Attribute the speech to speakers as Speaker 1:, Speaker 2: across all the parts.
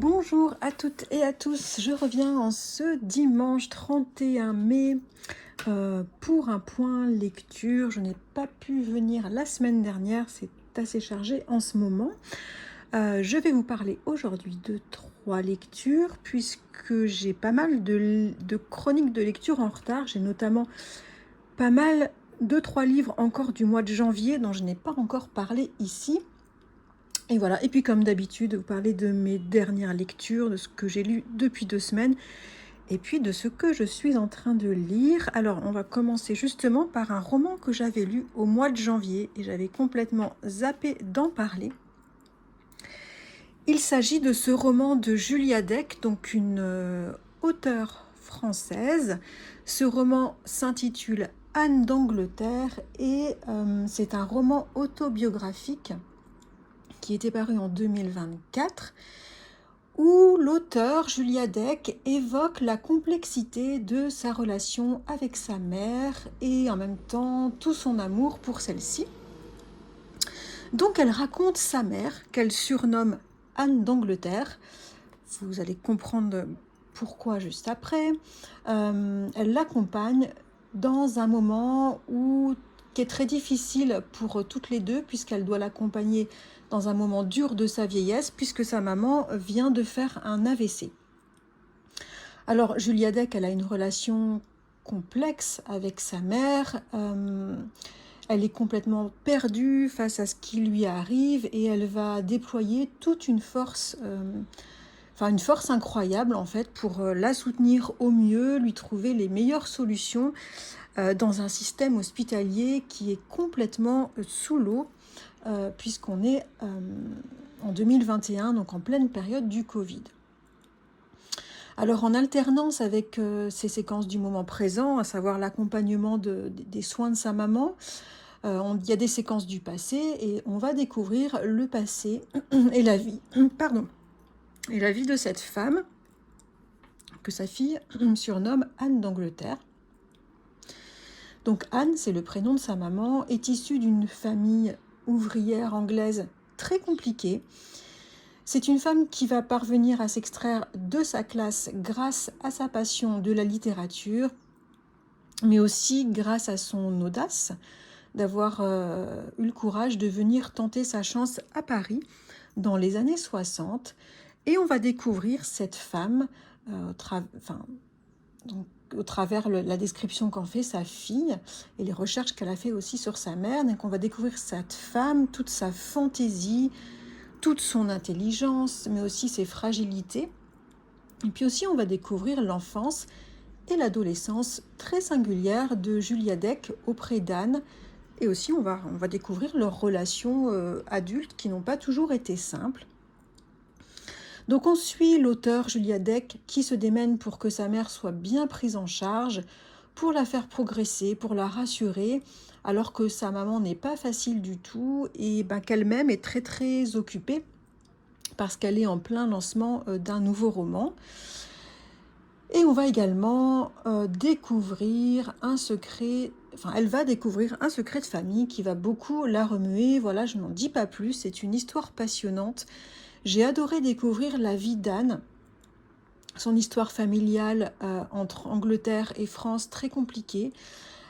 Speaker 1: Bonjour à toutes et à tous, je reviens en ce dimanche 31 mai pour un point lecture. Je n'ai pas pu venir la semaine dernière, c'est assez chargé en ce moment. Je vais vous parler aujourd'hui de 3 lectures puisque j'ai pas mal de chroniques de lecture en retard. J'ai notamment pas mal 2-3 livres encore du mois de janvier dont je n'ai pas encore parlé ici. Et voilà, et puis comme d'habitude, vous parler de mes dernières lectures, de ce que j'ai lu depuis 2 semaines, et puis de ce que je suis en train de lire. Alors, on va commencer justement par un roman que j'avais lu au mois de janvier, et j'avais complètement zappé d'en parler. Il s'agit de ce roman de Julia Deck, donc une auteure française. Ce roman s'intitule Anne d'Angleterre, et c'est un roman autobiographique qui était paru en 2024, où l'auteur Julia Deck évoque la complexité de sa relation avec sa mère et en même temps tout son amour pour celle-ci. Donc elle raconte sa mère, qu'elle surnomme Anne d'Angleterre. Vous allez comprendre pourquoi juste après. Elle l'accompagne dans un moment qui est très difficile pour toutes les deux, puisqu'elle doit l'accompagner dans un moment dur de sa vieillesse, puisque sa maman vient de faire un AVC. Alors Julia Deck, elle a une relation complexe avec sa mère. Elle est complètement perdue face à ce qui lui arrive et elle va déployer toute une force, une force incroyable en fait, pour la soutenir au mieux, lui trouver les meilleures solutions dans un système hospitalier qui est complètement sous l'eau, puisqu'on est en 2021, donc en pleine période du Covid. Alors en alternance avec ces séquences du moment présent, à savoir l'accompagnement des soins de sa maman, il y a des séquences du passé et on va découvrir le passé et la vie, et la vie de cette femme que sa fille surnomme Anne d'Angleterre. Donc Anne, c'est le prénom de sa maman, est issue d'une famille ouvrière anglaise très compliquée. C'est une femme qui va parvenir à s'extraire de sa classe grâce à sa passion de la littérature, mais aussi grâce à son audace d'avoir eu le courage de venir tenter sa chance à Paris dans les années 60. Et on va découvrir cette femme au travers la description qu'en fait sa fille et les recherches qu'elle a fait aussi sur sa mère. Donc on va découvrir cette femme, toute sa fantaisie, toute son intelligence, mais aussi ses fragilités. Et puis aussi on va découvrir l'enfance et l'adolescence très singulière de Julia Deck auprès d'Anne. Et aussi on va découvrir leurs relations adultes qui n'ont pas toujours été simples. Donc on suit l'auteur Julia Deck qui se démène pour que sa mère soit bien prise en charge, pour la faire progresser, pour la rassurer, alors que sa maman n'est pas facile du tout et qu'elle-même est très très occupée parce qu'elle est en plein lancement d'un nouveau roman. Et on va également découvrir un secret, elle va découvrir un secret de famille qui va beaucoup la remuer. Voilà, je n'en dis pas plus, c'est une histoire passionnante. J'ai adoré découvrir la vie d'Anne, son histoire familiale entre Angleterre et France très compliquée,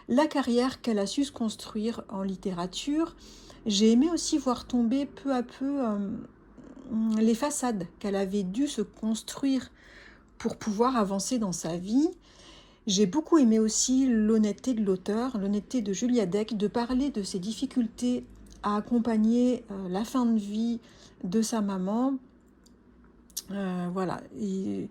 Speaker 1: la carrière qu'elle a su se construire en littérature. J'ai aimé aussi voir tomber peu à peu les façades qu'elle avait dû se construire pour pouvoir avancer dans sa vie. J'ai beaucoup aimé aussi l'honnêteté de l'auteur, l'honnêteté de Julia Deck, de parler de ses difficultés à accompagner la fin de vie de sa maman. Et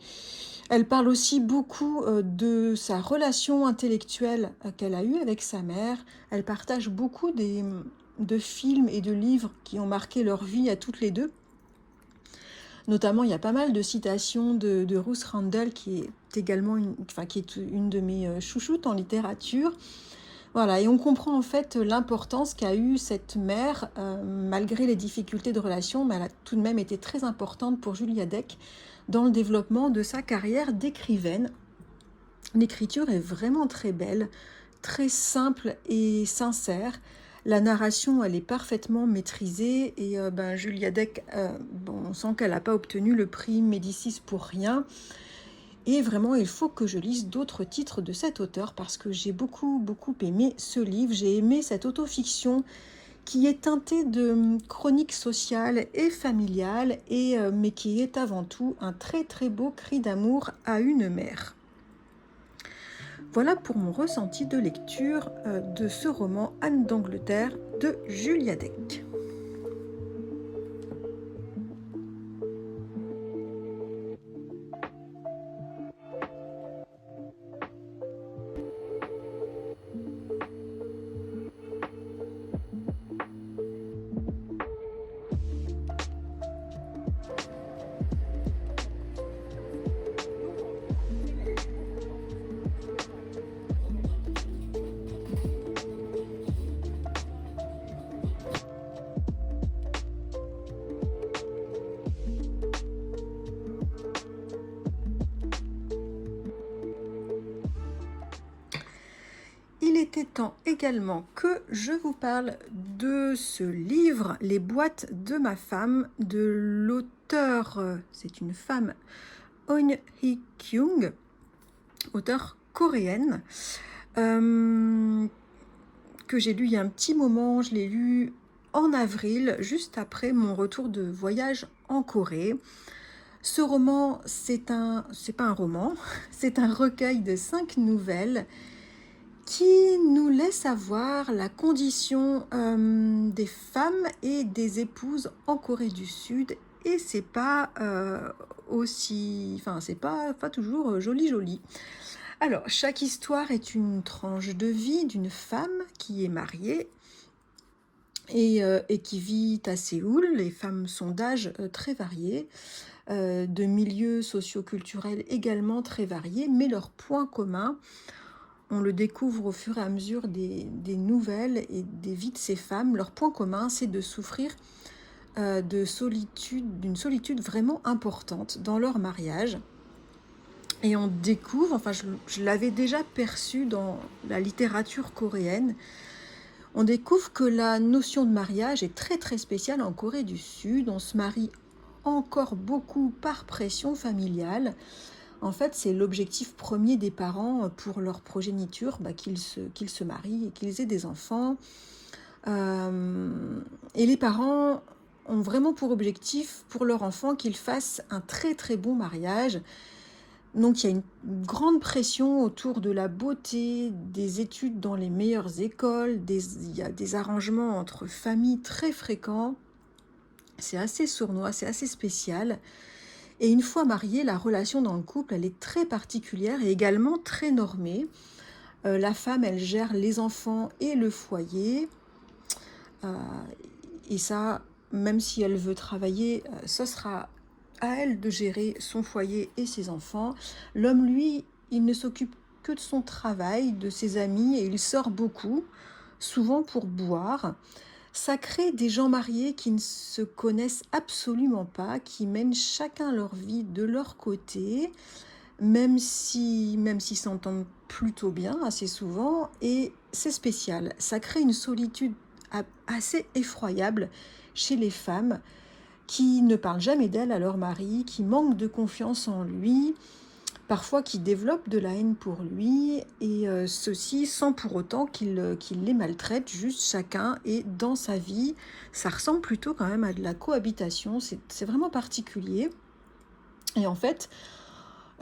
Speaker 1: elle parle aussi beaucoup de sa relation intellectuelle qu'elle a eue avec sa mère. Elle partage beaucoup de films et de livres qui ont marqué leur vie à toutes les deux. Notamment, il y a pas mal de citations de Ruth Rendell, qui est également une de mes chouchoutes en littérature. Voilà, et on comprend en fait l'importance qu'a eue cette mère, malgré les difficultés de relation, mais elle a tout de même été très importante pour Julia Deck dans le développement de sa carrière d'écrivaine. L'écriture est vraiment très belle, très simple et sincère. La narration, elle est parfaitement maîtrisée et Julia Deck, bon, on sent qu'elle n'a pas obtenu le prix Médicis pour rien. Et vraiment, il faut que je lise d'autres titres de cet auteur parce que j'ai beaucoup aimé ce livre. J'ai aimé cette autofiction qui est teintée de chronique sociale et familiale, mais qui est avant tout un très beau cri d'amour à une mère. Voilà pour mon ressenti de lecture de ce roman Anne d'Angleterre de Julia Deck. Il était temps également que je vous parle de ce livre, Les boîtes de ma femme, de l'auteur, c'est une femme, Eun Hee-kyung, auteure coréenne, que j'ai lu il y a un petit moment. Je l'ai lu en avril, juste après mon retour de voyage en Corée. Ce roman, c'est pas un roman, c'est un recueil de 5 nouvelles qui nous laisse voir la condition des femmes et des épouses en Corée du Sud. Et c'est pas c'est pas toujours joli. Alors, chaque histoire est une tranche de vie d'une femme qui est mariée et qui vit à Séoul. Les femmes sont d'âge très variés, de milieux socioculturels également très variés, mais leur point commun, on le découvre au fur et à mesure des nouvelles et des vies de ces femmes. Leur point commun, c'est de souffrir d'une solitude vraiment importante dans leur mariage. Et on découvre, je l'avais déjà perçu dans la littérature coréenne, on découvre que la notion de mariage est très spéciale en Corée du Sud. On se marie encore beaucoup par pression familiale. En fait, c'est l'objectif premier des parents pour leur progéniture, qu'ils se marient et qu'ils aient des enfants. Et les parents ont vraiment pour objectif pour leur enfant qu'ils fassent un très bon mariage. Donc il y a une grande pression autour de la beauté, des études dans les meilleures écoles, il y a des arrangements entre familles très fréquents. C'est assez sournois, c'est assez spécial. Et une fois mariée, la relation dans le couple, elle est très particulière et également très normée. La femme, elle gère les enfants et le foyer. Et ça, même si elle veut travailler, ce sera à elle de gérer son foyer et ses enfants. L'homme, lui, il ne s'occupe que de son travail, de ses amis, et il sort beaucoup, souvent pour boire. Ça crée des gens mariés qui ne se connaissent absolument pas, qui mènent chacun leur vie de leur côté, même s'ils s'entendent plutôt bien assez souvent, et c'est spécial. Ça crée une solitude assez effroyable chez les femmes qui ne parlent jamais d'elles à leur mari, qui manquent de confiance en lui, parfois qui développent de la haine pour lui, et ceci sans pour autant qu'il les maltraite, juste chacun est dans sa vie. Ça ressemble plutôt quand même à de la cohabitation, c'est vraiment particulier. Et en fait,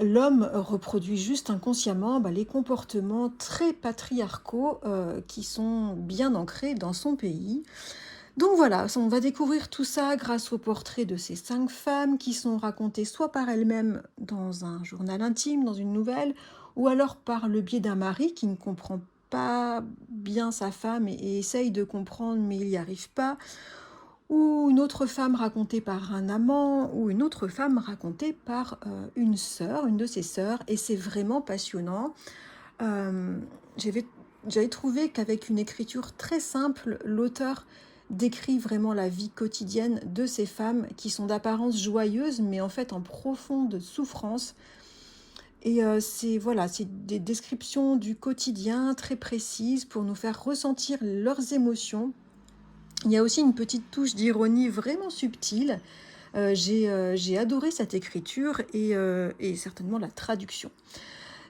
Speaker 1: l'homme reproduit juste inconsciemment les comportements très patriarcaux qui sont bien ancrés dans son pays. Donc voilà, on va découvrir tout ça grâce au portrait de ces 5 femmes qui sont racontées soit par elles-mêmes dans un journal intime, dans une nouvelle, ou alors par le biais d'un mari qui ne comprend pas bien sa femme et essaye de comprendre mais il n'y arrive pas, ou une autre femme racontée par un amant, ou une autre femme racontée par une sœur, une de ses sœurs, et c'est vraiment passionnant. J'avais trouvé qu'avec une écriture très simple, l'auteur décrit vraiment la vie quotidienne de ces femmes qui sont d'apparence joyeuses, mais en fait en profonde souffrance. Et c'est voilà, c'est des descriptions du quotidien très précises pour nous faire ressentir leurs émotions. Il y a aussi une petite touche d'ironie vraiment subtile. J'ai adoré cette écriture et certainement la traduction.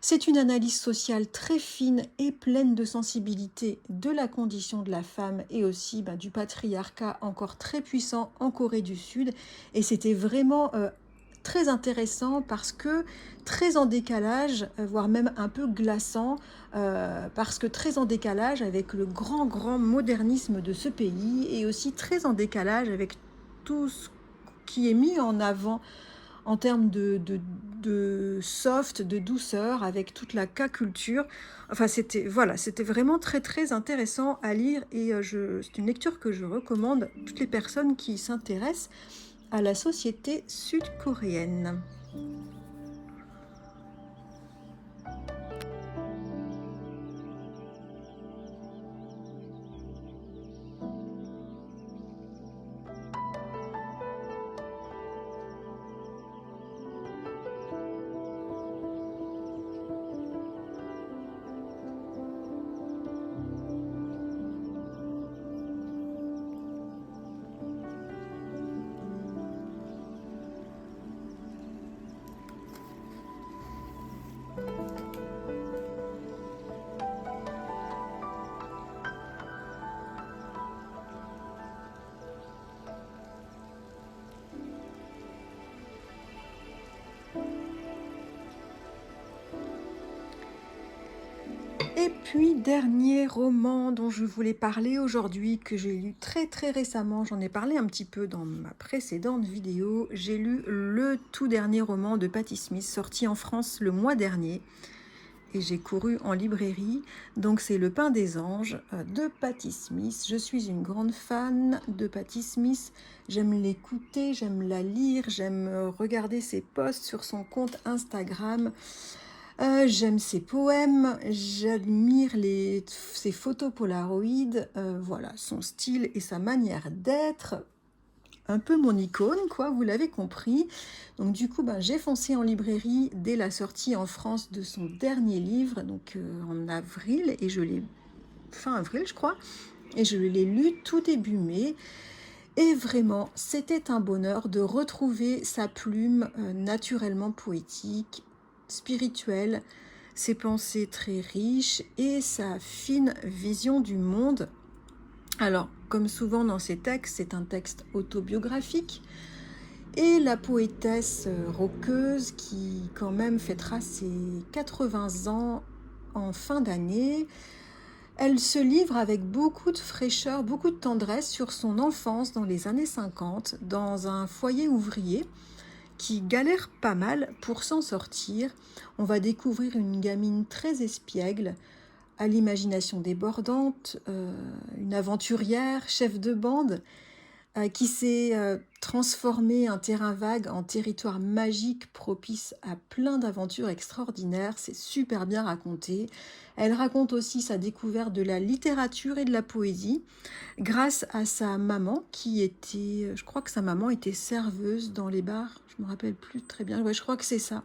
Speaker 1: C'est une analyse sociale très fine et pleine de sensibilité de la condition de la femme et aussi du patriarcat encore très puissant en Corée du Sud. Et c'était vraiment très intéressant parce que très en décalage, voire même un peu glaçant, parce que très en décalage avec le grand modernisme de ce pays et aussi très en décalage avec tout ce qui est mis en avant en termes de soft, de douceur, avec toute la K-culture. Enfin, c'était voilà, c'était vraiment très intéressant à lire et c'est une lecture que je recommande à toutes les personnes qui s'intéressent à la société sud-coréenne. Et puis, dernier roman dont je voulais parler aujourd'hui, que j'ai lu très récemment, j'en ai parlé un petit peu dans ma précédente vidéo, j'ai lu le tout dernier roman de Patti Smith, sorti en France le mois dernier, et j'ai couru en librairie, donc c'est Le Pain des Anges de Patti Smith. Je suis une grande fan de Patti Smith, j'aime l'écouter, j'aime la lire, j'aime regarder ses posts sur son compte Instagram. J'aime ses poèmes, j'admire ses photos Polaroid, voilà, son style et sa manière d'être, un peu mon icône, quoi, vous l'avez compris. Donc du coup, j'ai foncé en librairie dès la sortie en France de son dernier livre, donc en avril, et je l'ai, fin avril je crois, et je l'ai lu tout début mai. Et vraiment, c'était un bonheur de retrouver sa plume naturellement poétique, spirituelle, ses pensées très riches et sa fine vision du monde. Alors, comme souvent dans ses textes, c'est un texte autobiographique et la poétesse roqueuse qui quand même fêtera ses 80 ans en fin d'année, elle se livre avec beaucoup de fraîcheur, beaucoup de tendresse sur son enfance dans les années 50, dans un foyer ouvrier qui galère pas mal pour s'en sortir. On va découvrir une gamine très espiègle, à l'imagination débordante, une aventurière, chef de bande, qui s'est transformé un terrain vague en territoire magique propice à plein d'aventures extraordinaires. C'est super bien raconté. Elle raconte aussi sa découverte de la littérature et de la poésie grâce à sa maman qui était, je crois que sa maman était serveuse dans les bars, je me rappelle plus très bien, ouais, je crois que c'est ça.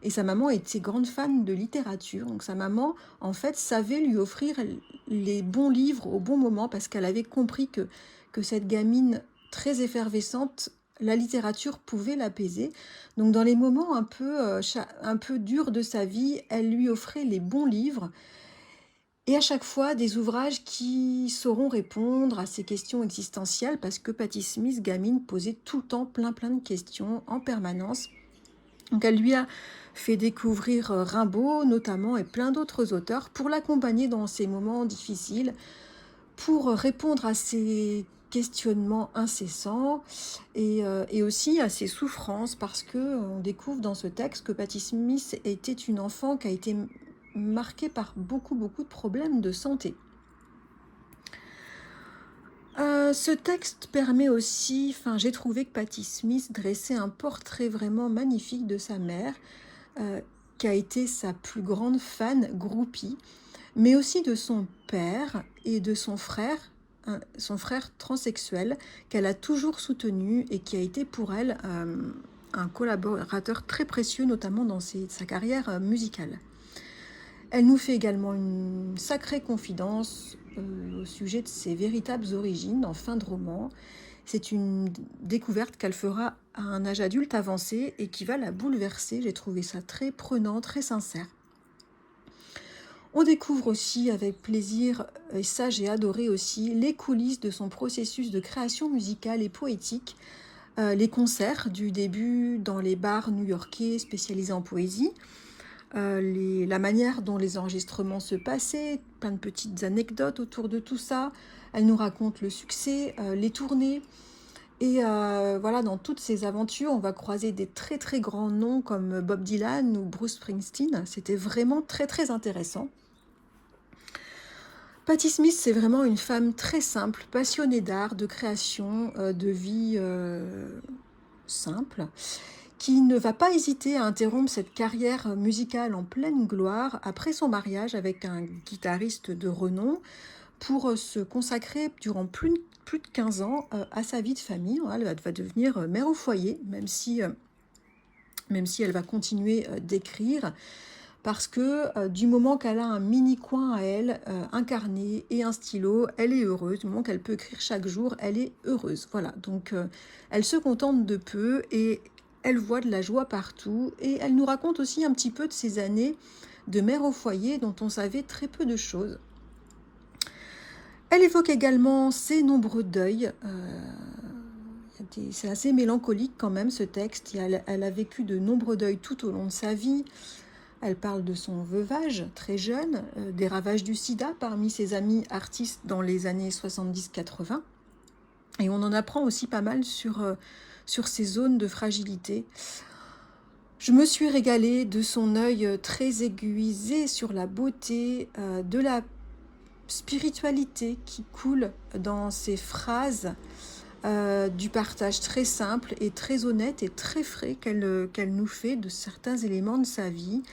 Speaker 1: Et sa maman était grande fan de littérature, donc sa maman en fait savait lui offrir les bons livres au bon moment parce qu'elle avait compris que cette gamine très effervescente, la littérature pouvait l'apaiser. Donc dans les moments un peu durs de sa vie, elle lui offrait les bons livres et à chaque fois des ouvrages qui sauront répondre à ces questions existentielles parce que Patti Smith, gamine, posait tout le temps plein de questions en permanence. Donc elle lui a fait découvrir Rimbaud notamment et plein d'autres auteurs pour l'accompagner dans ces moments difficiles, pour répondre à ses questionnements incessants et aussi à ses souffrances parce que on découvre dans ce texte que Patti Smith était une enfant qui a été marquée par beaucoup de problèmes de santé. Ce texte permet aussi, j'ai trouvé que Patti Smith dressait un portrait vraiment magnifique de sa mère, qui a été sa plus grande fan groupie, mais aussi de son père et de son frère transsexuel, qu'elle a toujours soutenu et qui a été pour elle un collaborateur très précieux, notamment dans sa carrière musicale. Elle nous fait également une sacrée confidence au sujet de ses véritables origines en fin de roman. C'est une découverte qu'elle fera à un âge adulte avancé et qui va la bouleverser. J'ai trouvé ça très prenant, très sincère. On découvre aussi avec plaisir, et ça j'ai adoré aussi, les coulisses de son processus de création musicale et poétique, les concerts du début dans les bars new-yorkais spécialisés en poésie, la manière dont les enregistrements se passaient, plein de petites anecdotes autour de tout ça. Elle nous raconte le succès, les tournées. Et voilà, dans toutes ces aventures, on va croiser des très très grands noms comme Bob Dylan ou Bruce Springsteen. C'était vraiment très très intéressant. Patti Smith, c'est vraiment une femme très simple, passionnée d'art, de création, de vie simple, qui ne va pas hésiter à interrompre cette carrière musicale en pleine gloire après son mariage avec un guitariste de renom pour se consacrer durant plus de 15 ans à sa vie de famille. Elle va devenir mère au foyer, même si elle va continuer d'écrire, parce que du moment qu'elle a un mini coin à elle, un carnet et un stylo, elle est heureuse. Du moment qu'elle peut écrire chaque jour, elle est heureuse. Voilà, donc elle se contente de peu et elle voit de la joie partout. Et elle nous raconte aussi un petit peu de ses années de mère au foyer dont on savait très peu de choses. Elle évoque également ses nombreux deuils. C'est assez mélancolique quand même ce texte. Elle a vécu de nombreux deuils tout au long de sa vie. Elle parle de son veuvage très jeune, des ravages du sida parmi ses amis artistes dans les années 70-80. Et on en apprend aussi pas mal sur ces zones de fragilité. Je me suis régalée de son œil très aiguisé sur la beauté, de la spiritualité qui coule dans ses phrases, du partage très simple et très honnête et très frais qu'elle nous fait de certains éléments de sa vie.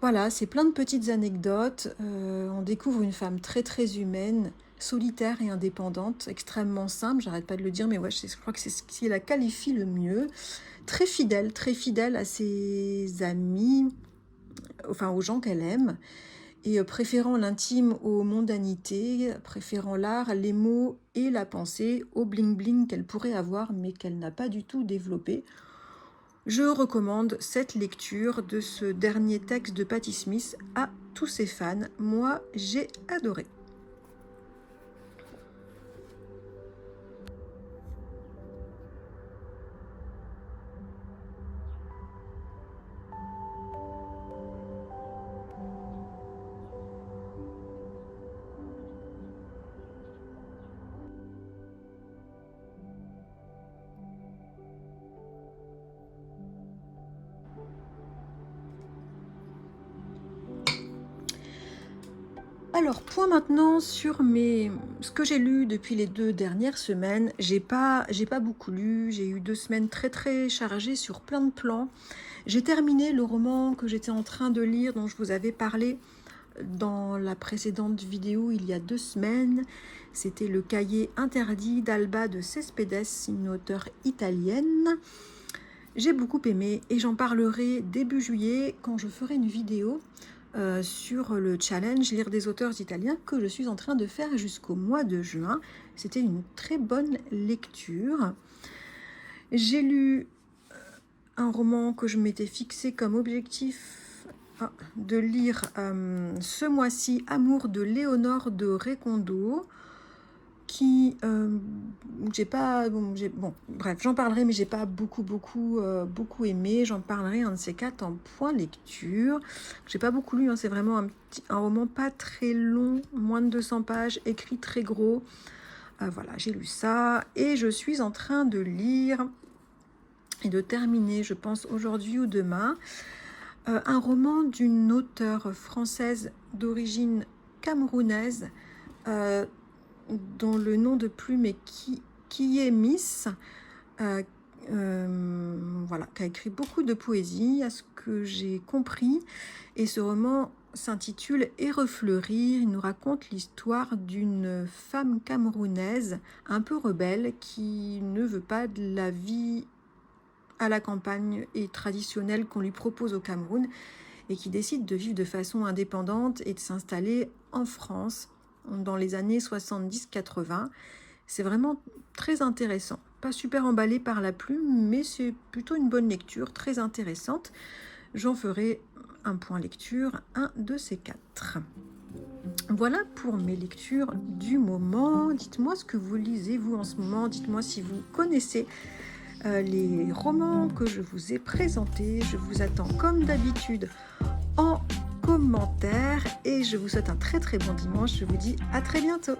Speaker 1: Voilà, c'est plein de petites anecdotes. On découvre une femme très très humaine, solitaire et indépendante, extrêmement simple, j'arrête pas de le dire, mais ouais, je crois que c'est ce qui la qualifie le mieux. Très fidèle à ses amis, enfin aux gens qu'elle aime, et préférant l'intime aux mondanités, préférant l'art, les mots et la pensée au bling-bling qu'elle pourrait avoir, mais qu'elle n'a pas du tout développé. Je recommande cette lecture de ce dernier texte de Patti Smith à tous ses fans. Moi, j'ai adoré. Alors, point maintenant sur ce que j'ai lu depuis les 2 dernières semaines. J'ai pas beaucoup lu, j'ai eu 2 semaines très très chargées sur plein de plans. J'ai terminé le roman que j'étais en train de lire, dont je vous avais parlé dans la précédente vidéo il y a 2 semaines. C'était Le Cahier interdit d'Alba de Cespedes, une auteure italienne. J'ai beaucoup aimé et j'en parlerai début juillet quand je ferai une vidéo sur le challenge Lire des auteurs italiens que je suis en train de faire jusqu'au mois de juin. C'était une très bonne lecture. J'ai lu un roman que je m'étais fixé comme objectif de lire ce mois-ci, Amour de Léonore de Recondo, qui bref, j'en parlerai, mais j'ai pas beaucoup aimé. J'en parlerai un de ces 4 en point lecture. J'ai pas beaucoup lu, hein, c'est vraiment un roman pas très long, moins de 200 pages, écrit très gros. Voilà, j'ai lu ça et je suis en train de lire et de terminer, je pense aujourd'hui ou demain, un roman d'une auteure française d'origine camerounaise, dont le nom de plume est qui est Miss, voilà, qui a écrit beaucoup de poésie, à ce que j'ai compris. Et ce roman s'intitule Et refleurir. Il nous raconte l'histoire d'une femme camerounaise un peu rebelle qui ne veut pas de la vie à la campagne et traditionnelle qu'on lui propose au Cameroun et qui décide de vivre de façon indépendante et de s'installer en France dans les années 70-80. C'est vraiment très intéressant. Pas super emballé par la plume, mais c'est plutôt une bonne lecture, très intéressante. J'en ferai un point lecture, un de ces 4. Voilà pour mes lectures du moment. Dites-moi ce que vous lisez, vous, en ce moment. Dites-moi si vous connaissez les romans que je vous ai présentés. Je vous attends comme d'habitude en commentaire et je vous souhaite un très très bon dimanche. Je vous dis à très bientôt.